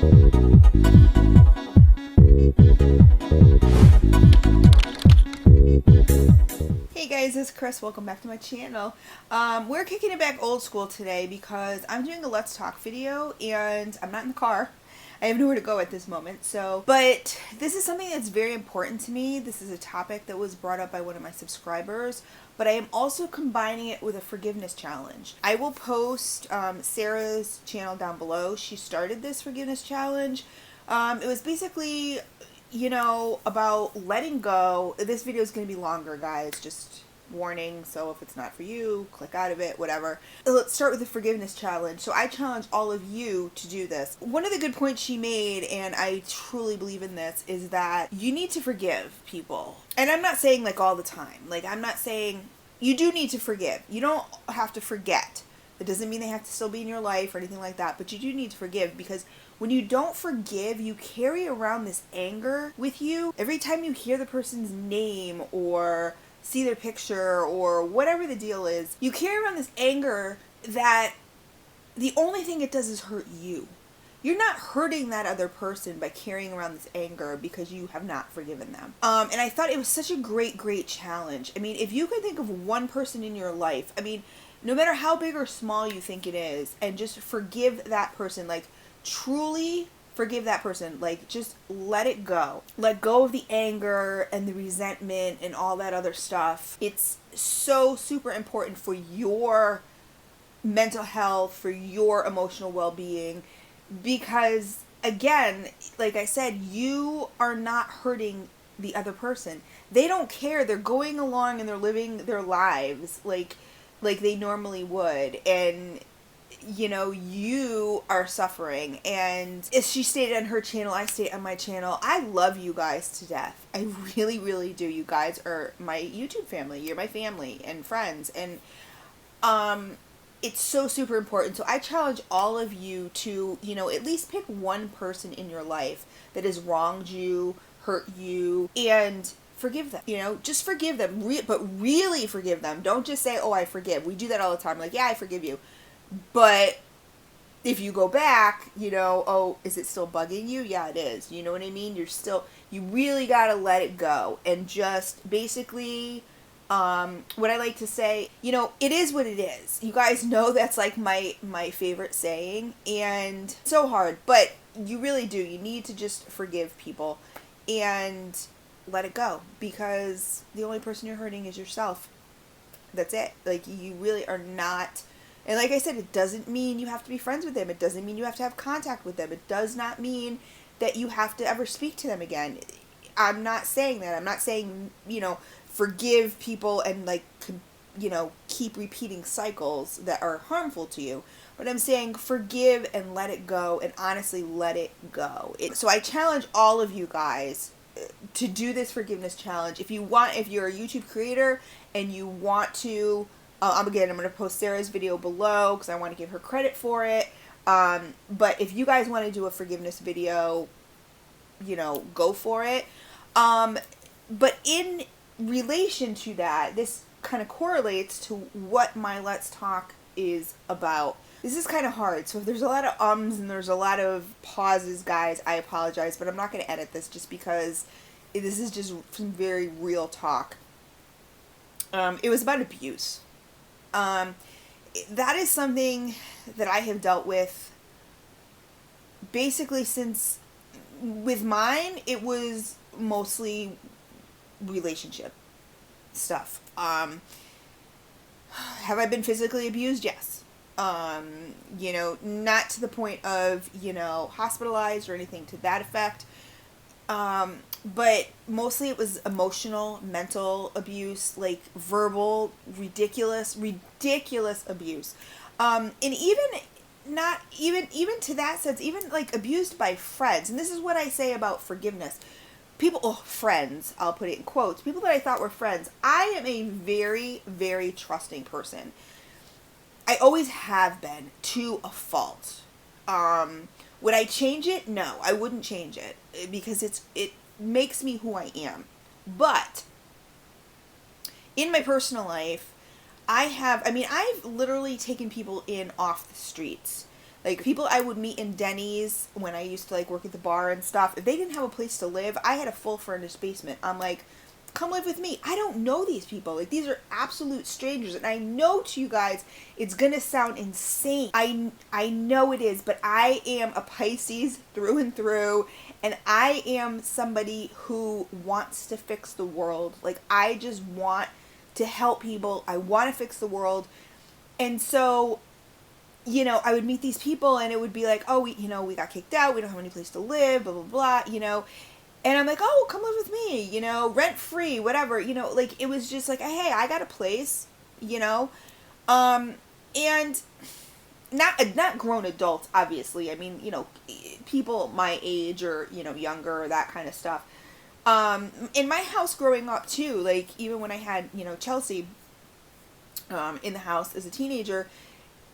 Hey guys, this is Chris. Welcome back to my channel. We're kicking it back old school today because I'm doing a Let's Talk video and I'm not in the car. I have nowhere to go at this moment. But this is something that's very important to me. This is a topic that was brought up by one of my subscribers, but I am also combining it with a forgiveness challenge. I will post Sarah's channel down below. She started this forgiveness challenge. It was basically, about letting go. This video is going to be longer, guys, just warning. So if it's not for you, click out of it, whatever. Let's start with the forgiveness challenge. So I challenge all of you to do this. One of the good points she made, and I truly believe in this, is that you need to forgive people. And I'm not saying like all the time. Like, I'm not saying you do need to forgive. You don't have to forget. It doesn't mean they have to still be in your life or anything like that, but you do need to forgive, because when you don't forgive, you carry around this anger with you. Every time you hear the person's name or see their picture or whatever the deal is, you carry around this anger that the only thing it does is hurt you. You're not hurting that other person by carrying around this anger because you have not forgiven them. And I thought it was such a great challenge. I mean, if you could think of one person in your life, I mean, no matter how big or small you think it is, and just forgive that person, like truly forgive that person, like just let it go. Let go of the anger and the resentment and all that other stuff. It's so super important for your mental health, for your emotional well-being, because again, like I said, you are not hurting the other person. They don't care. They're going along and they're living their lives like they normally would, and you are suffering. And as she stated on her channel, I state on my channel, I love you guys to death. I really do. You guys are my YouTube family. You're my family and friends, and it's so super important. So I challenge all of you to, at least pick one person in your life that has wronged you, hurt you, and forgive them. Just forgive them, but really forgive them. Don't just say, oh, I forgive. We do that all the time. Like, yeah, I forgive you. But if you go back, oh, is it still bugging you? Yeah, it is. You know what I mean? You really got to let it go. And just basically, what I like to say, it is what it is. You guys know that's like my favorite saying, and it's so hard, but you really do. You need to just forgive people and let it go, because the only person you're hurting is yourself. That's it. Like, you really are not. And like I said, it doesn't mean you have to be friends with them. It doesn't mean you have to have contact with them. It does not mean that you have to ever speak to them again. I'm not saying that. I'm not saying, forgive people and keep repeating cycles that are harmful to you. But I'm saying forgive and let it go, and honestly let it go. So I challenge all of you guys to do this forgiveness challenge. If you're a YouTube creator and you want to, I'm going to post Sarah's video below because I want to give her credit for it. But if you guys want to do a forgiveness video, go for it. But in relation to that, this kind of correlates to what my Let's Talk is about. This is kind of hard, so if there's a lot of ums and there's a lot of pauses, guys, I apologize, but I'm not going to edit this just because this is just some very real talk. It was about abuse. That is something that I have dealt with basically since, with mine, it was mostly relationship stuff. Have I been physically abused? Yes. Not to the point of, hospitalized or anything to that effect. But mostly it was emotional, mental abuse, like verbal, ridiculous abuse. And even to that sense, even like abused by friends. And this is what I say about forgiveness. Friends, I'll put it in quotes, people that I thought were friends. I am a very trusting person. I always have been, to a fault. Would I change it? No, I wouldn't change it, because it makes me who I am. But in my personal life, I've literally taken people in off the streets Like, people I would meet in Denny's when I used to, like, work at the bar and stuff, if they didn't have a place to live, I had a full furnished basement. I'm like, come live with me. I don't know these people. Like, these are absolute strangers. And I know to you guys, it's going to sound insane. I know it is, but I am a Pisces through and through. And I am somebody who wants to fix the world. Like, I just want to help people. I want to fix the world. And so, you know, I would meet these people and it would be like, oh, we got kicked out. We don't have any place to live, blah, blah, blah, you know. And I'm like, oh, come live with me, you know, rent free, whatever, you know, like, it was just like, hey, I got a place, you know. And not grown adults, obviously. I mean, you know, people my age or, you know, younger or that kind of stuff. In my house growing up too, like, even when I had, you know, Chelsea, in the house as a teenager,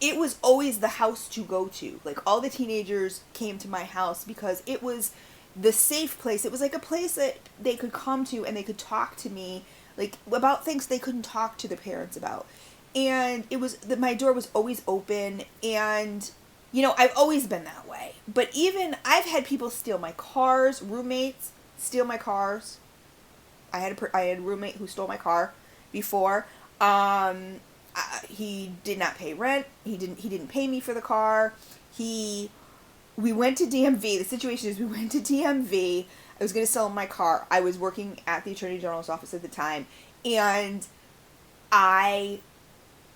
it was always the house to go to. Like, all the teenagers came to my house because it was the safe place. It was like a place that they could come to and they could talk to me, like, about things they couldn't talk to their parents about. And it was, my door was always open, and, you know, I've always been that way. But even, I've had people steal my cars, roommates steal my cars. I had a roommate who stole my car before. He did not pay rent. He didn't pay me for the car. We went to DMV. The situation is, we went to DMV. I was going to sell him my car. I was working at the Attorney General's office at the time, and I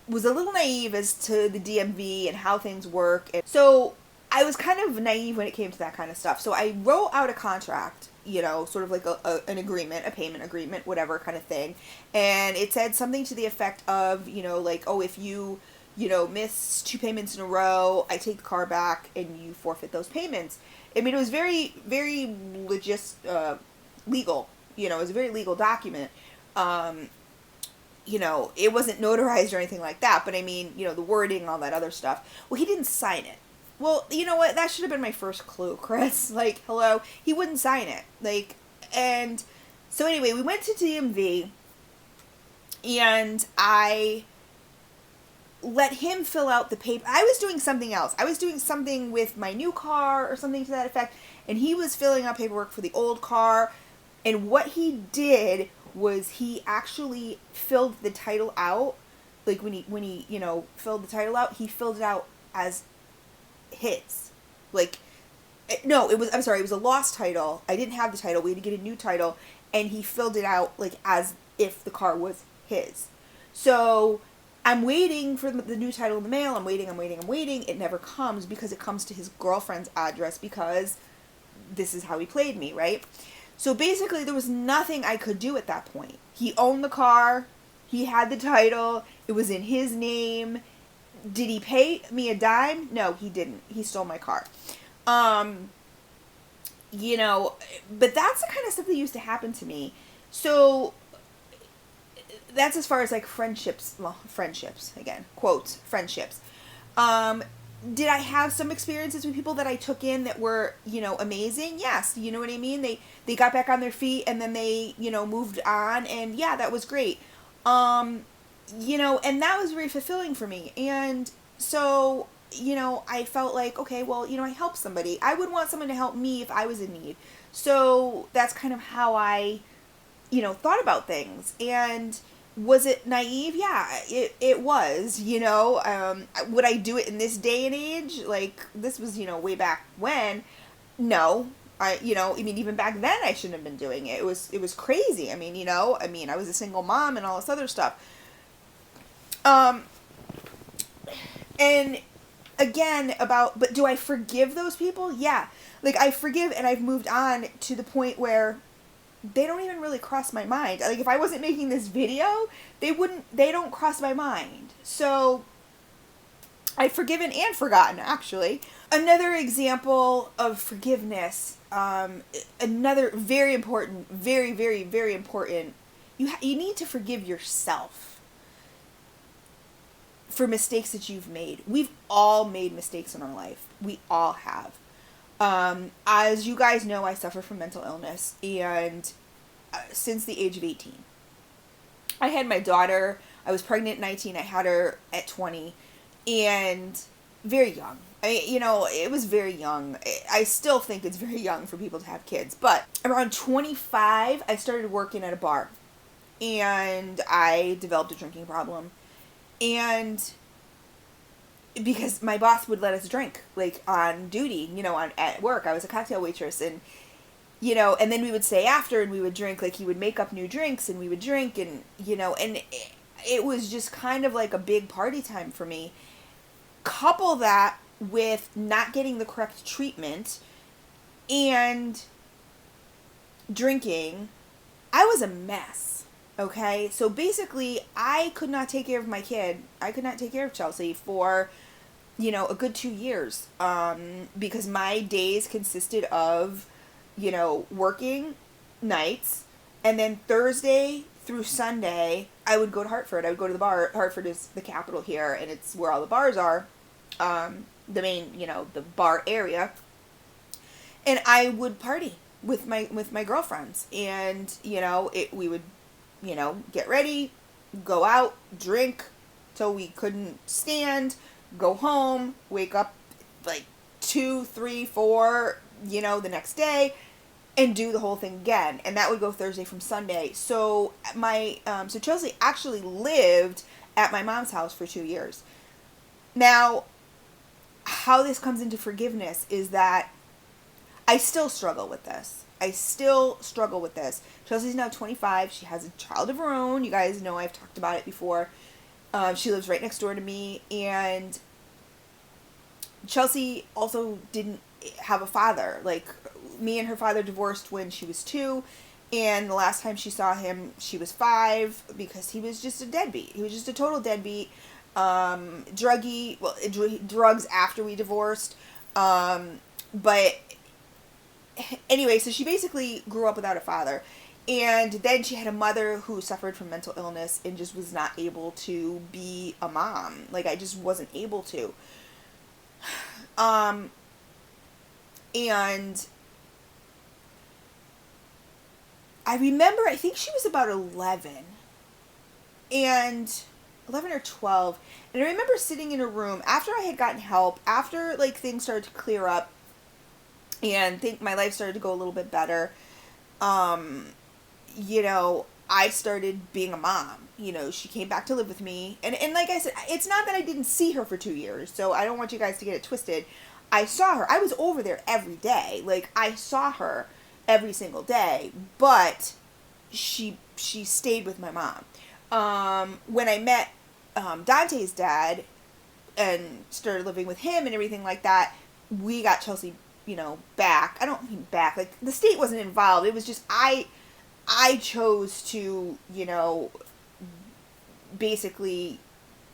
was a little naive as to the DMV and how things work. And so I was kind of naive when it came to that kind of stuff. So I wrote out a contract, you know, sort of like an agreement, a payment agreement, whatever kind of thing. And it said something to the effect of, you know, like, oh, if you know, miss 2 payments in a row, I take the car back and you forfeit those payments. I mean, it was very, very legal, you know, it was a very legal document. You know, it wasn't notarized or anything like that, but I mean, you know, the wording, all that other stuff. Well, he didn't sign it. Well, you know what? That should have been my first clue, Chris. Like, hello? He wouldn't sign it. Like, and so anyway, we went to DMV, and I let him fill out the paper. I was doing something else. I was doing something with my new car or something to that effect, and he was filling out paperwork for the old car. And what he did was he actually filled the title out. Like, when he you know, filled the title out, he filled it out as his. Like, no, it was a lost title. I didn't have the title. We had to get a new title, and he filled it out like as if the car was his. So I'm waiting for the new title in the mail. I'm waiting. It never comes because it comes to his girlfriend's address, because this is how he played me, right? So basically, there was nothing I could do at that point. He owned the car. He had the title. It was in his name. Did he pay me a dime? No, he didn't. He stole my car. You know, but that's the kind of stuff that used to happen to me. So that's as far as, like, friendships, again, quotes, friendships. Did I have some experiences with people that I took in that were, you know, amazing? Yes. You know what I mean? They got back on their feet, and then they, you know, moved on, and yeah, that was great. You know, and that was very fulfilling for me. And so, you know, I felt like, okay, well, you know, I helped somebody. I would want someone to help me if I was in need. So that's kind of how I, you know, thought about things. And was it naive? Yeah, it was, you know. Would I do it in this day and age? Like, this was, you know, way back when. No. You know, I mean, even back then I shouldn't have been doing it. It was crazy. I mean, you know, I was a single mom and all this other stuff. And again, but do I forgive those people? Yeah. Like, I forgive, and I've moved on to the point where they don't even really cross my mind. Like, if I wasn't making this video, they don't cross my mind. So I've forgiven and forgotten, actually. Another example of forgiveness, another very important, very, very, very important, you need to forgive yourself for mistakes that you've made. We've all made mistakes in our life. We all have. As you guys know, I suffer from mental illness, and since the age of 18. I had my daughter. I was pregnant at 19. I had her at 20, and very young. It was very young. I still think it's very young for people to have kids. But around 25, I started working at a bar. And I developed a drinking problem. And because my boss would let us drink, like, on duty, at work. I was a cocktail waitress. And then we would stay after and we would drink. Like, he would make up new drinks and we would drink. And, it was just kind of like a big party time for me. Couple that with not getting the correct treatment and drinking, I was a mess. Okay, so basically, I could not take care of my kid. I could not take care of Chelsea for, a good 2 years, because my days consisted of, working nights, and then Thursday through Sunday, I would go to Hartford. I would go to the bar. Hartford is the capital here, and it's where all the bars are. The main, the bar area, and I would party with my girlfriends, and we would, get ready, go out, drink till we couldn't stand, go home, wake up like 2, 3, 4, the next day, and do the whole thing again, and that would go Thursday from Sunday. So so Chelsea actually lived at my mom's house for 2 years. Now, how this comes into forgiveness is that I still struggle with this. Chelsea's now 25. She has a child of her own. You guys know I've talked about it before. She lives right next door to me. And Chelsea also didn't have a father. Like, me and her father divorced when she was 2. And the last time she saw him, she was 5, because he was just a deadbeat. He was just a total deadbeat. Druggy, well, drugs after we divorced, but anyway, so she basically grew up without a father, and then she had a mother who suffered from mental illness and just was not able to be a mom. Like, I just wasn't able to, and I remember, I think she was about 11, and 11 or 12, and I remember sitting in a room after I had gotten help, after, like, things started to clear up, and my life started to go a little bit better. I started being a mom. She came back to live with me, and like I said, it's not that I didn't see her for 2 years, so I don't want you guys to get it twisted. I saw her. I was over there every day. Like, I saw her every single day, but she stayed with my mom. When I met Dante's dad and started living with him and everything like that, we got Chelsea, back. I don't mean back, like, the state wasn't involved. It was just I chose to, basically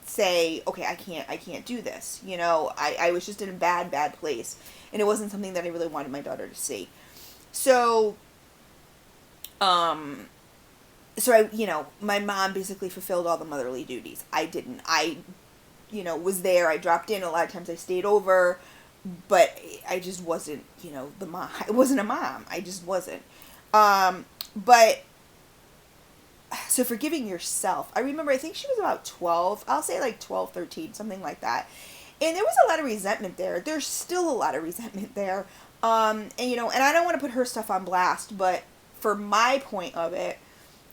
say, okay, I can't do this. I was just in a bad place, and it wasn't something that I really wanted my daughter to see. So my mom basically fulfilled all the motherly duties. I didn't. I was there. I dropped in. A lot of times I stayed over, but I just wasn't, the mom. I wasn't a mom. I just wasn't. But, so forgiving yourself. I remember, I think she was about 12. I'll say like 12, 13, something like that. And there was a lot of resentment there. There's still a lot of resentment there. And I don't want to put her stuff on blast, but for my point of it,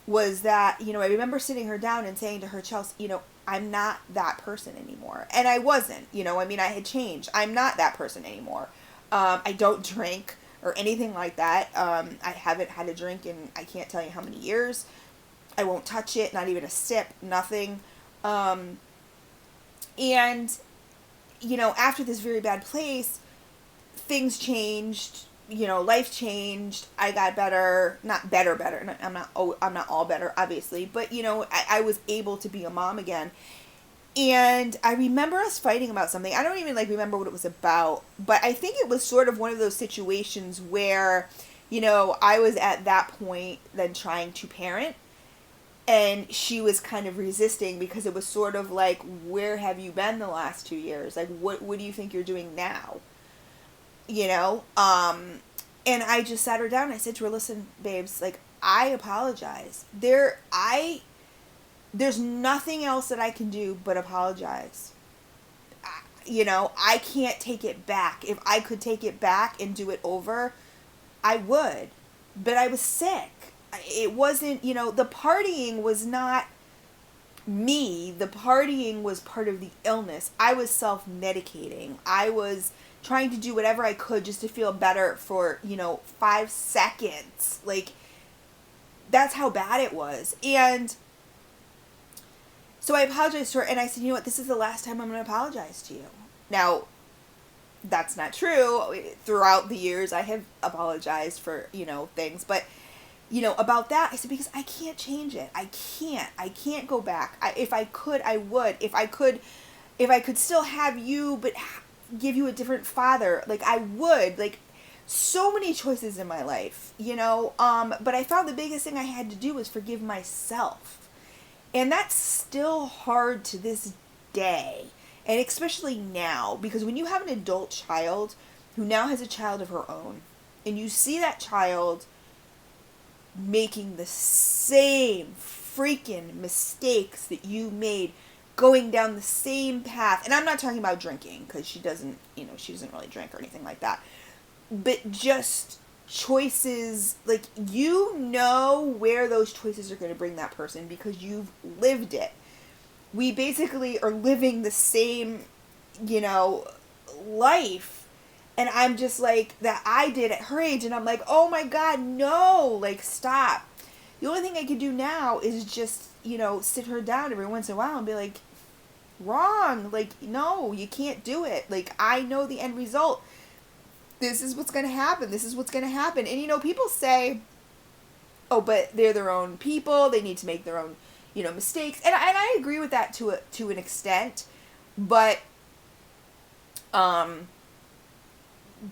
was that, I remember sitting her down and saying to her, Chelsea, I'm not that person anymore. And I wasn't, I had changed. I'm not that person anymore. I don't drink or anything like that. I haven't had a drink in, I can't tell you how many years. I won't touch it, not even a sip, nothing. And, after this very bad place, things changed. Life changed. I got better, not better. I'm not all better, obviously, but I was able to be a mom again. And I remember us fighting about something. I don't even remember what it was about, but I think it was sort of one of those situations where, I was at that point then trying to parent, and she was kind of resisting, because it was sort of like, where have you been the last 2 years? Like, what do you think you're doing now? And I just sat her down and I said to her, listen, babes, I apologize. There's nothing else that I can do but apologize. You know, I can't take it back. If I could take it back and do it over, I would. But I was sick. It wasn't, you know, the partying was not me. The partying was part of the illness. I was self-medicating. I was trying to do whatever I could just to feel better for, you know, 5 seconds. Like, that's how bad it was. And so I apologized to her, and I said, you know what, this is the last time I'm going to apologize to you. Now, that's not true. Throughout the years, I have apologized for, you know, things. But, you know, about that, I said, because I can't change it. I can't go back. If I could, I would. If I could still have you, but give you a different father, like, I would. Like, so many choices in my life, you know. But I found the biggest thing I had to do was forgive myself. And that's still hard to this day. And especially now, because when you have an adult child who now has a child of her own, and you see that child making the same freaking mistakes that you made, going down the same path, and I'm not talking about drinking, because she doesn't, you know, she doesn't really drink or anything like that, but just choices, like, you know where those choices are going to bring that person because you've lived it. We basically are living the same, you know, life. And I'm just like, that I did at her age. And I'm like, oh my God, no, like, stop. The only thing I can do now is just, you know, sit her down every once in a while and be like, wrong. Like, no, you can't do it. Like, I know the end result. This is what's going to happen. This is what's going to happen. And, you know, people say, oh, but they're their own people. They need to make their own, you know, mistakes. And I agree with that to an extent. But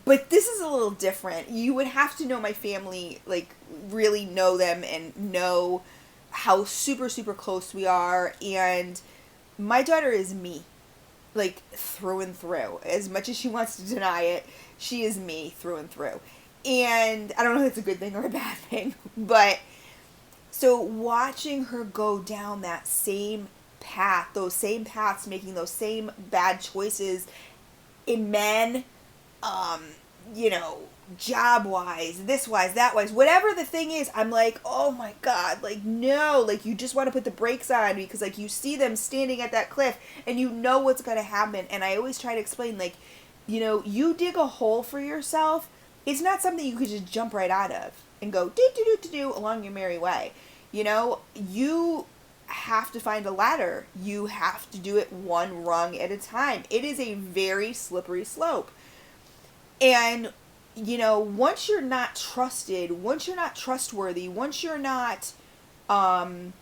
this is a little different. You would have to know my family, like, really know them and know how super, super close we are. And my daughter is me, like, through and through. As much as she wants to deny it, she is me through and through. And I don't know if it's a good thing or a bad thing, but so watching her go down that same path, those same paths, making those same bad choices in men, you know, job-wise, this-wise, that-wise, whatever the thing is, I'm like, oh my God, like, no, like, you just want to put the brakes on because, like, you see them standing at that cliff and you know what's going to happen. And I always try to explain, like, you know, you dig a hole for yourself, it's not something you could just jump right out of and go do along your merry way. You know, you have to find a ladder. You have to do it one rung at a time. It is a very slippery slope. And, you know, once you're not trusted, once you're not trustworthy, once you're not, once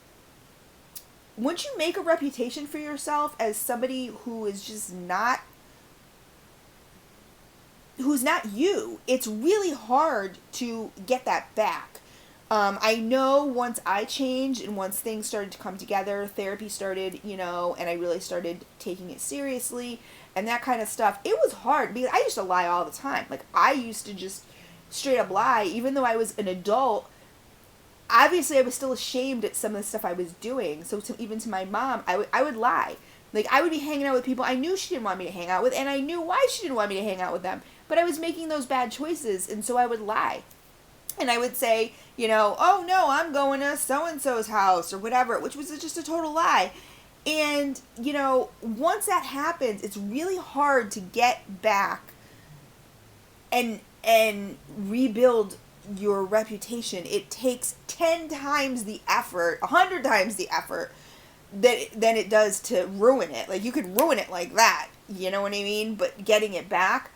you make a reputation for yourself as somebody who is just not, who's not you, it's really hard to get that back. I know once I changed and once things started to come together, therapy started, you know, and I really started taking it seriously and that kind of stuff, it was hard because I used to lie all the time. Like, I used to just straight up lie, even though I was an adult. Obviously, I was still ashamed at some of the stuff I was doing. So even to my mom, I would lie. Like, I would be hanging out with people I knew she didn't want me to hang out with, and I knew why she didn't want me to hang out with them. But I was making those bad choices, and so I would lie. And I would say, you know, oh no, I'm going to so-and-so's house or whatever, which was just a total lie. And, you know, once that happens, it's really hard to get back and rebuild your reputation. It takes 10 times the effort, 100 times the effort than it does to ruin it. Like, you could ruin it like that, you know what I mean? But getting it back.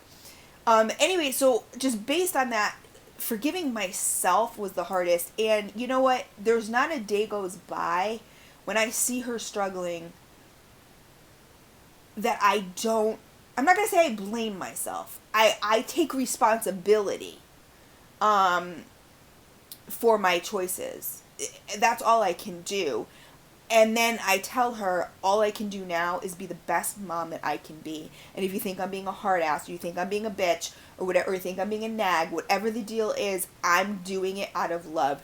Anyway, so just based on that, forgiving myself was the hardest. And you know what? There's not a day goes by when I see her struggling that I'm not going to say I blame myself. I take responsibility for my choices. That's all I can do. And then I tell her, all I can do now is be the best mom that I can be. And if you think I'm being a hard ass, or you think I'm being a bitch, or whatever, or you think I'm being a nag, whatever the deal is, I'm doing it out of love.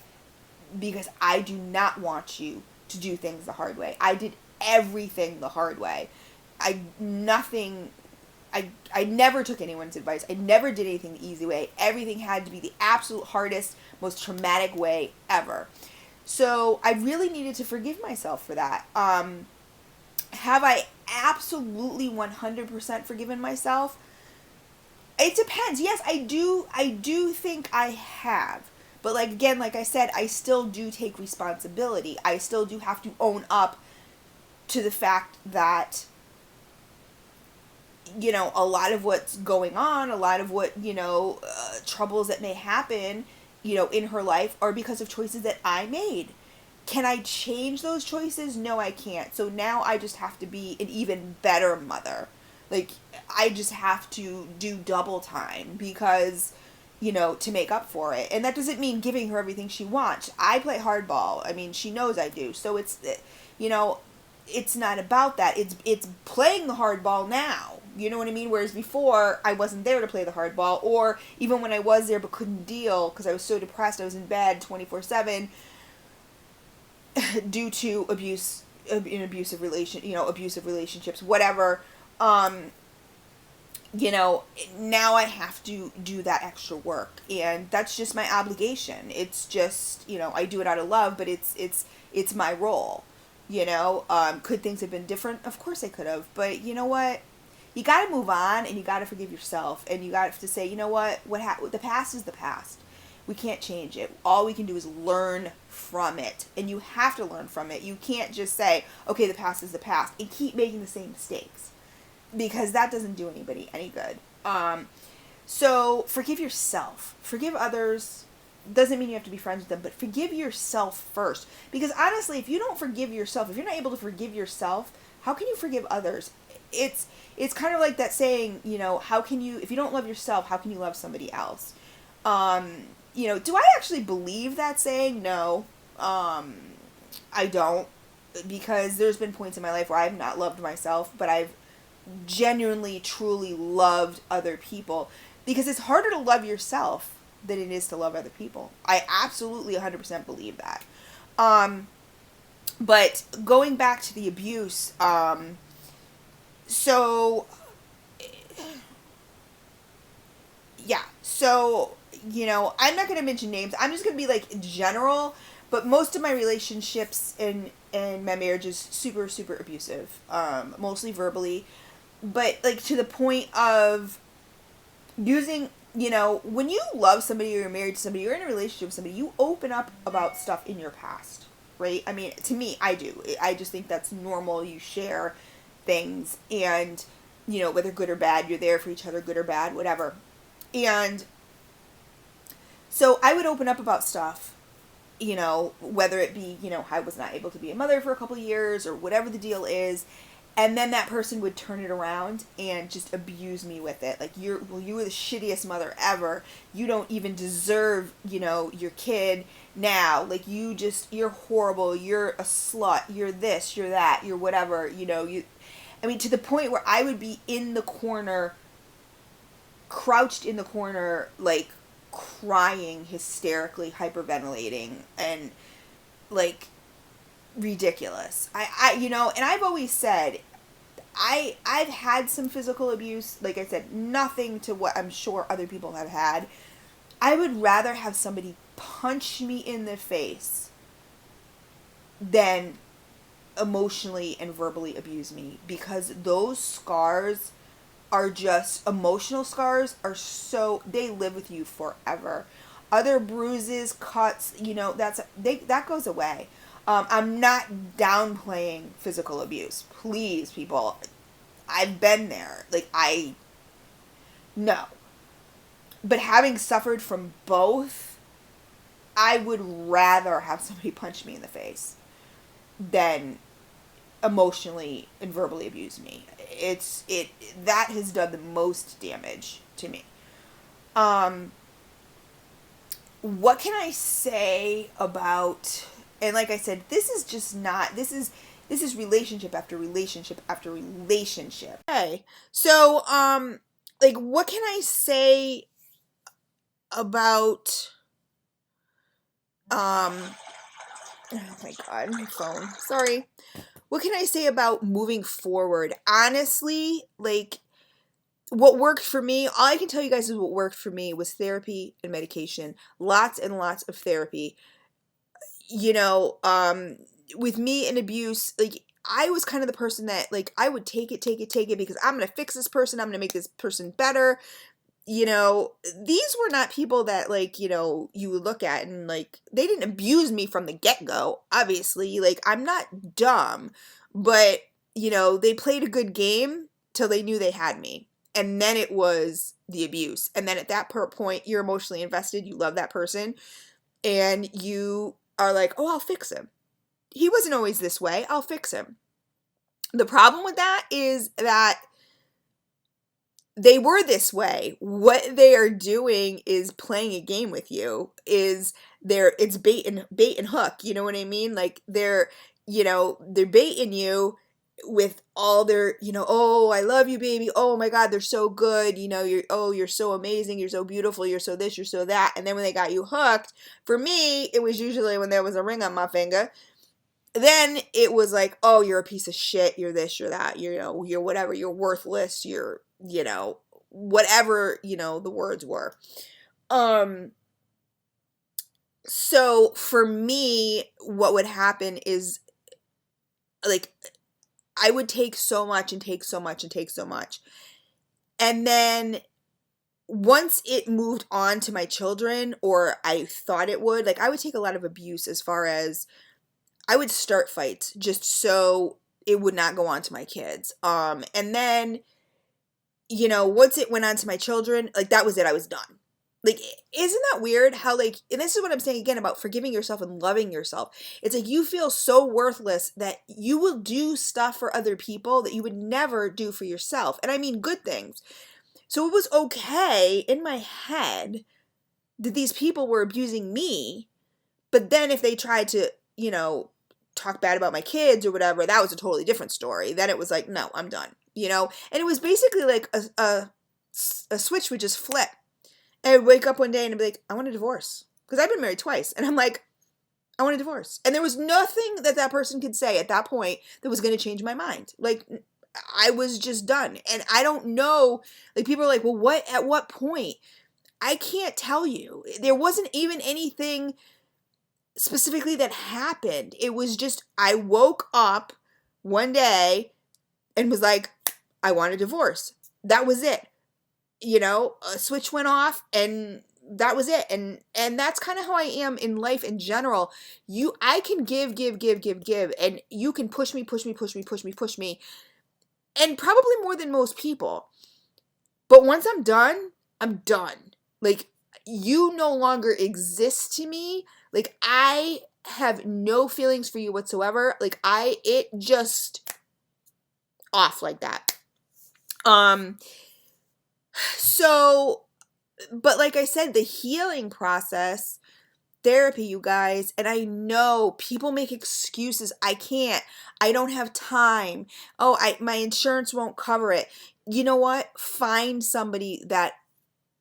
Because I do not want you to do things the hard way. I did everything the hard way. Nothing I never took anyone's advice. I never did anything the easy way. Everything had to be the absolute hardest, most traumatic way ever. So I really needed to forgive myself for that. Have I absolutely 100% forgiven myself? It depends. Yes, I do. I do think I have. But like again, like I said, I still do take responsibility. I still do have to own up to the fact that, you know, a lot of what's going on, a lot of what, you know, troubles that may happen, you know, in her life are because of choices that I made. Can I change those choices? No, I can't. So now I just have to be an even better mother. Like, I just have to do double time because, you know, to make up for it. And that doesn't mean giving her everything she wants. I play hardball. I mean, she knows I do. So it's, you know, it's not about that. It's playing the hardball now. You know what I mean? Whereas before, I wasn't there to play the hardball. Or even when I was there but couldn't deal because I was so depressed, I was in bed 24/7 due to abuse, in abusive abusive relationships, whatever. You know, now I have to do that extra work, and that's just my obligation. It's just, you know, I do it out of love, but it's my role. You know, could things have been different? Of course they could have, but you know what? You got to move on, and you got to forgive yourself, and you got to say, you know what? The past is the past. We can't change it. All we can do is learn from it, and you have to learn from it. You can't just say, okay, the past is the past, and keep making the same mistakes, because that doesn't do anybody any good. So forgive yourself. Forgive others. Doesn't mean you have to be friends with them, but forgive yourself first. Because honestly, if you don't forgive yourself, if you're not able to forgive yourself, how can you forgive others? It's kind of like that saying, you know, how can you, if you don't love yourself, how can you love somebody else? You know, do I actually believe that saying? No. I don't. Because there's been points in my life where I've not loved myself, but I've genuinely, truly loved other people. Because it's harder to love yourself than it is to love other people. I absolutely 100% believe that. But going back to the abuse, so, yeah, so, you know, I'm not going to mention names. I'm just going to be, like, general, but most of my relationships in my marriage is super, super abusive, mostly verbally, but, like, to the point of using, you know, when you love somebody or you're married to somebody, you're in a relationship with somebody, you open up about stuff in your past, right? I mean, to me, I do. I just think that's normal. You share things, and, you know, whether good or bad, you're there for each other, good or bad, whatever. And so I would open up about stuff, you know, whether it be, you know, I was not able to be a mother for a couple of years or whatever the deal is. And then that person would turn it around and just abuse me with it. Like, you were the shittiest mother ever. You don't even deserve, you know, your kid now. Like, you're horrible. You're a slut. You're this, you're that, you're whatever, you know, I mean, to the point where I would be in the corner, crouched in the corner, like, crying hysterically, hyperventilating, and, like, ridiculous. You know, and I've always said, I've had some physical abuse, like I said, nothing to what I'm sure other people have had. I would rather have somebody punch me in the face than emotionally and verbally abuse me, because those scars are just, emotional scars are so, they live with you forever. Other bruises, cuts, you know, that goes away. I'm not downplaying physical abuse. Please, people. I've been there. Like, no. But having suffered from both, I would rather have somebody punch me in the face than emotionally and verbally abuse me. That has done the most damage to me. What can I say about, and like I said, this is relationship after relationship after relationship. Okay. So, like, what can I say about, oh my God, my phone. Sorry. What can I say about moving forward? Honestly, like, what worked for me, all I can tell you guys is what worked for me was therapy and medication. Lots and lots of therapy. You know, with me and abuse, like, I was kind of the person that, like, I would take it because I'm going to fix this person. I'm going to make this person better. You know, these were not people that, like, you know, you would look at and, like, they didn't abuse me from the get-go, obviously. Like, I'm not dumb, but, you know, they played a good game till they knew they had me. And then it was the abuse. And then at that point, you're emotionally invested. You love that person. And you are like, oh, I'll fix him. He wasn't always this way. I'll fix him. The problem with that is that they were this way. What they are doing is playing a game with you. It's bait and hook. You know what I mean? Like, they're baiting you with all their, oh, I love you, baby. Oh my God, they're so good. You're so amazing. You're so beautiful. You're so this, you're so that. And then when they got you hooked, for me, it was usually when there was a ring on my finger. Then it was like, oh, you're a piece of shit. You're this, you're that. You're whatever. You're worthless. You're, whatever, the words were. So for me, what would happen is, like, I would take so much and take so much and take so much. And then once it moved on to my children, or I thought it would, like, I would take a lot of abuse as far as I would start fights just so it would not go on to my kids. And then, once it went on to my children, like, that was it. I was done. Like, isn't that weird how, like, and this is what I'm saying again about forgiving yourself and loving yourself. It's like you feel so worthless that you will do stuff for other people that you would never do for yourself. And I mean good things. So it was okay in my head that these people were abusing me. But then if they tried to, talk bad about my kids or whatever, that was a totally different story. Then it was like, no, I'm done, And it was basically like a switch would just flip. And I'd wake up one day and I'd be like, I want a divorce. Because I've been married twice. And I'm like, I want a divorce. And there was nothing that person could say at that point that was going to change my mind. Like, I was just done. And I don't know, like, people are like, well, at what point? I can't tell you. There wasn't even anything specifically that happened. It was just, I woke up one day and was like, I want a divorce. That was it. A switch went off and that was it. And that's kind of how I am in life in general. I can give, and you can push me. And probably more than most people. But once I'm done, I'm done. Like, you no longer exist to me. Like, I have no feelings for you whatsoever. Like, it just off like that. So, but like I said, the healing process, therapy, you guys, and I know people make excuses. I can't. I don't have time. Oh, my insurance won't cover it. You know what? Find somebody that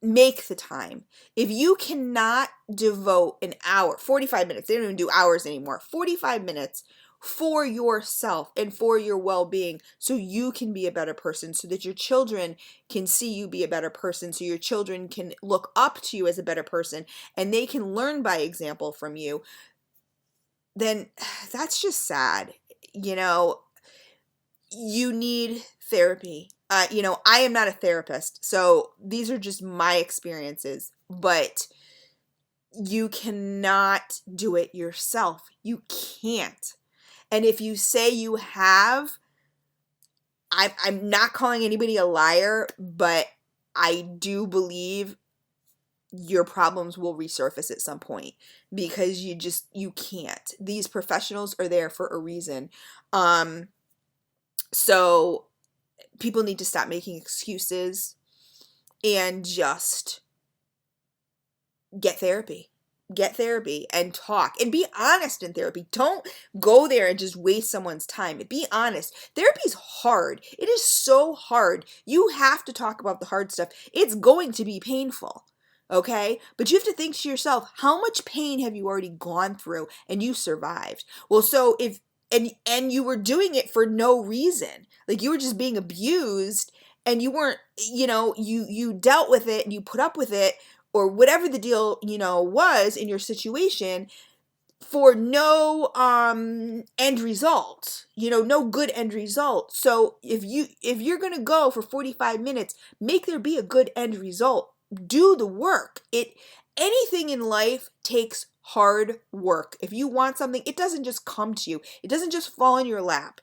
make the time. If you cannot devote an hour, 45 minutes, they don't even do hours anymore, 45 minutes for yourself and for your well-being so you can be a better person, so that your children can see you be a better person, so your children can look up to you as a better person and they can learn by example from you, then that's just sad. You need therapy. I am not a therapist, so these are just my experiences, but you cannot do it yourself. You can't. And if you say you have, I'm not calling anybody a liar, but I do believe your problems will resurface at some point because you can't. These professionals are there for a reason. So people need to stop making excuses and just get therapy. Get therapy and talk and be honest in therapy. Don't go there and just waste someone's time. Be honest. Therapy is hard. It is so hard. You have to talk about the hard stuff. It's going to be painful. Okay? But you have to think to yourself, how much pain have you already gone through and you survived? Well, so if and you were doing it for no reason. Like, you were just being abused and you weren't, you dealt with it and you put up with it, or whatever the deal, was in your situation, for no end result, no good end result. So if you're going to go for 45 minutes, make there be a good end result. Do the work. Anything in life takes hard work. If you want something, it doesn't just come to you. It doesn't just fall in your lap.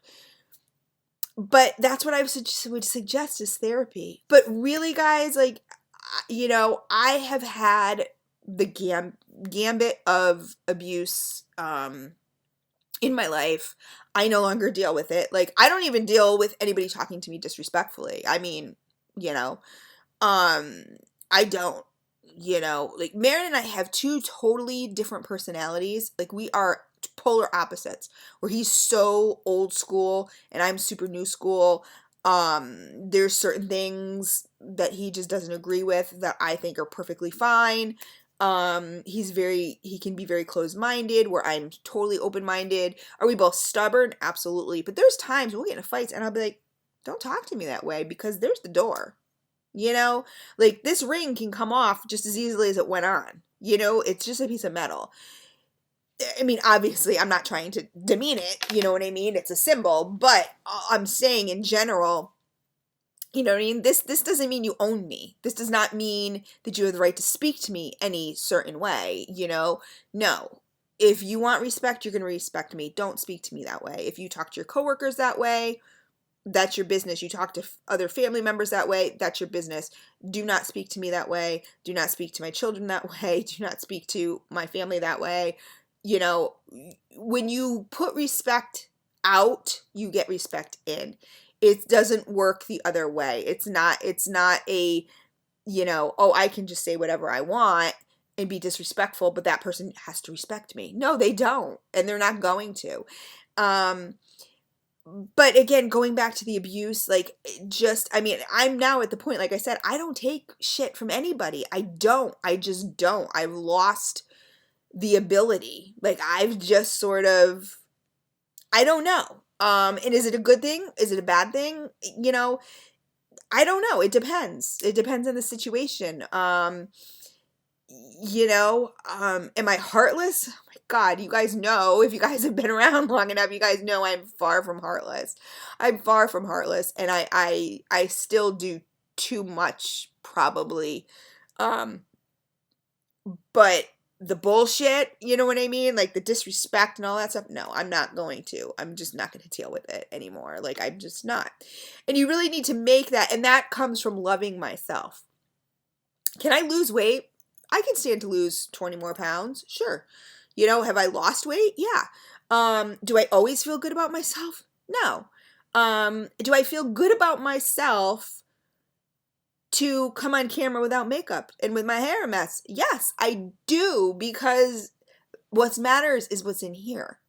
But that's what I would suggest is therapy. But really, guys, like, I have had the gambit of abuse in my life. I no longer deal with it. Like, I don't even deal with anybody talking to me disrespectfully. I mean, I don't. Like, Marin and I have two totally different personalities. Like, we are polar opposites, where he's so old school and I'm super new school. There's certain things that he just doesn't agree with that I think are perfectly fine. He can be very closed-minded, where I'm totally open-minded. Are we both stubborn? Absolutely. But there's times we'll get in fights and I'll be like, don't talk to me that way, because there's the door. Like, this ring can come off just as easily as it went on. It's just a piece of metal. I mean, obviously, I'm not trying to demean it. You know what I mean? It's a symbol. But I'm saying in general, you know what I mean? This doesn't mean you own me. This does not mean that you have the right to speak to me any certain way, No. If you want respect, you're going to respect me. Don't speak to me that way. If you talk to your coworkers that way, that's your business. You talk to other family members that way, that's your business. Do not speak to me that way. Do not speak to my children that way. Do not speak to my family that way. When you put respect out, you get respect in. It doesn't work the other way. It's not a, I can just say whatever I want and be disrespectful, but that person has to respect me. No, they don't. And they're not going to. But again, going back to the abuse, like, I'm now at the point, like I said, I don't take shit from anybody. I just don't. I've lost the ability. Like, I've just sort of, I don't know. And is it a good thing? Is it a bad thing? I don't know. It depends. It depends on the situation. Am I heartless? Oh my God, you guys know, if you guys have been around long enough, you guys know I'm far from heartless. I'm far from heartless, and I still do too much, probably. But the bullshit, you know what I mean? Like, the disrespect and all that stuff. No, I'm not going to. I'm just not going to deal with it anymore. Like, I'm just not. And you really need to make that, and that comes from loving myself. Can I lose weight? I can stand to lose 20 more pounds. Sure. Have I lost weight? Yeah. Do I always feel good about myself? No. Do I feel good about myself to come on camera without makeup and with my hair a mess? Yes, I do, because what matters is what's in here.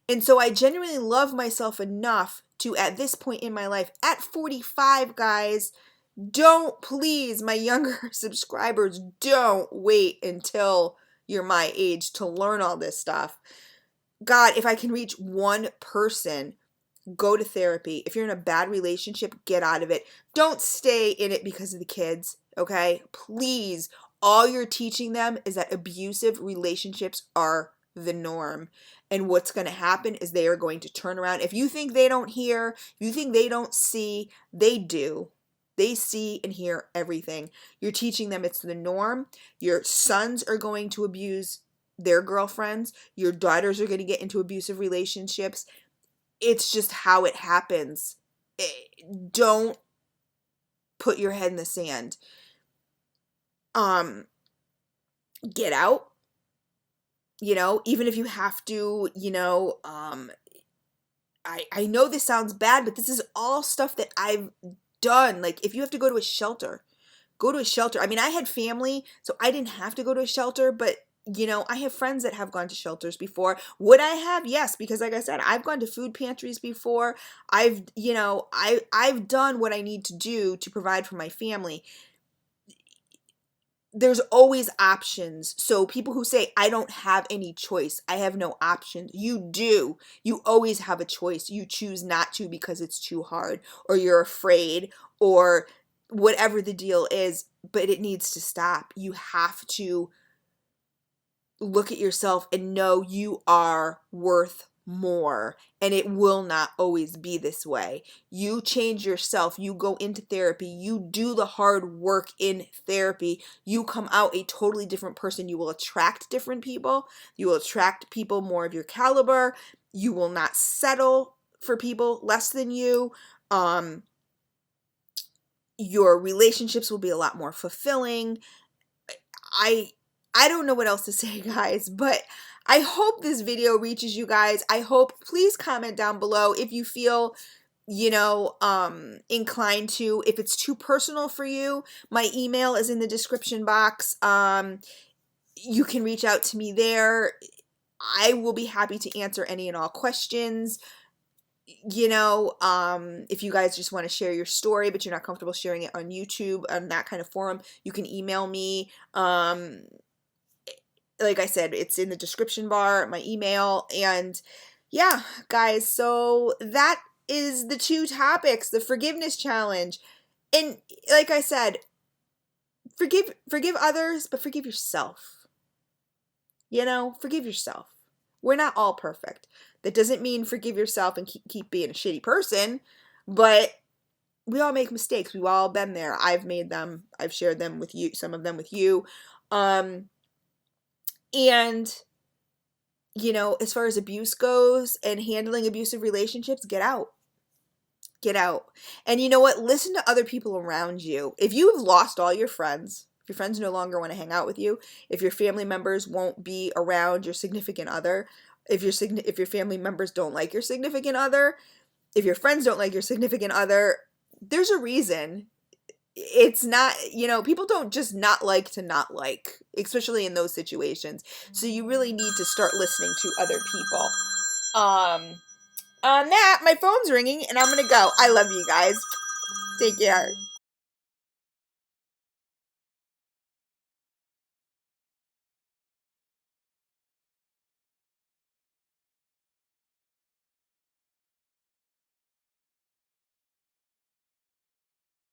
And so I genuinely love myself enough to, at this point in my life, at 45, guys, please, my younger subscribers, don't wait until you're my age to learn all this stuff. God, if I can reach one person, go to therapy. If you're in a bad relationship, get out of it. Don't stay in it because of the kids, okay? Please, all you're teaching them is that abusive relationships are the norm. And what's going to happen is they are going to turn around. If you think they don't hear, if you think they don't see, they do. They see and hear everything. You're teaching them it's the norm. Your sons are going to abuse their girlfriends. Your daughters are going to get into abusive relationships. It's just how it happens. Don't put your head in the sand. Get out. Even if you have to, I know this sounds bad, but this is all stuff that I've done. Like, if you have to go to a shelter, go to a shelter. I mean, I had family, so I didn't have to go to a shelter, but I have friends that have gone to shelters before. Would I have? Yes, because like I said, I've gone to food pantries before. I've done what I need to do to provide for my family. there's always options. So people who say, I don't have any choice, I have no options, you do. You always have a choice. You choose not to because it's too hard, or you're afraid, or whatever the deal is, but it needs to stop. You have to look at yourself and know you are worth more, and it will not always be this way. You change yourself, you go into therapy, you do the hard work in therapy, you come out a totally different person. You will attract different people, you will attract people more of your caliber, you will not settle for people less than you. Your relationships will be a lot more fulfilling. I don't know what else to say, guys, but I hope this video reaches you guys. I hope, please comment down below if you feel, you know, inclined to. If it's too personal for you, my email is in the description box. You can reach out to me there. I will be happy to answer any and all questions. You know, if you guys just want to share your story, but you're not comfortable sharing it on YouTube, on that kind of forum, you can email me. Like I said, it's in the description bar, my email. And yeah, guys, so that is the 2 topics, the forgiveness challenge. And like I said, forgive others, but forgive yourself. You know, forgive yourself. We're not all perfect. That doesn't mean forgive yourself and keep being a shitty person, but we all make mistakes. We've all been there. I've made them. I've shared them with you, some of them with you. And, you know, as far as abuse goes and handling abusive relationships, get out. Get out. And you know what? Listen to other people around you. If you have lost all your friends, if your friends no longer want to hang out with you, if your family members won't be around your significant other, if your family members don't like your significant other, if your friends don't like your significant other, there's a reason. It's not, you know, people don't just not like to not like, especially in those situations. So you really need to start listening to other people. On that, my phone's ringing and I'm gonna go. I love you guys. Take care.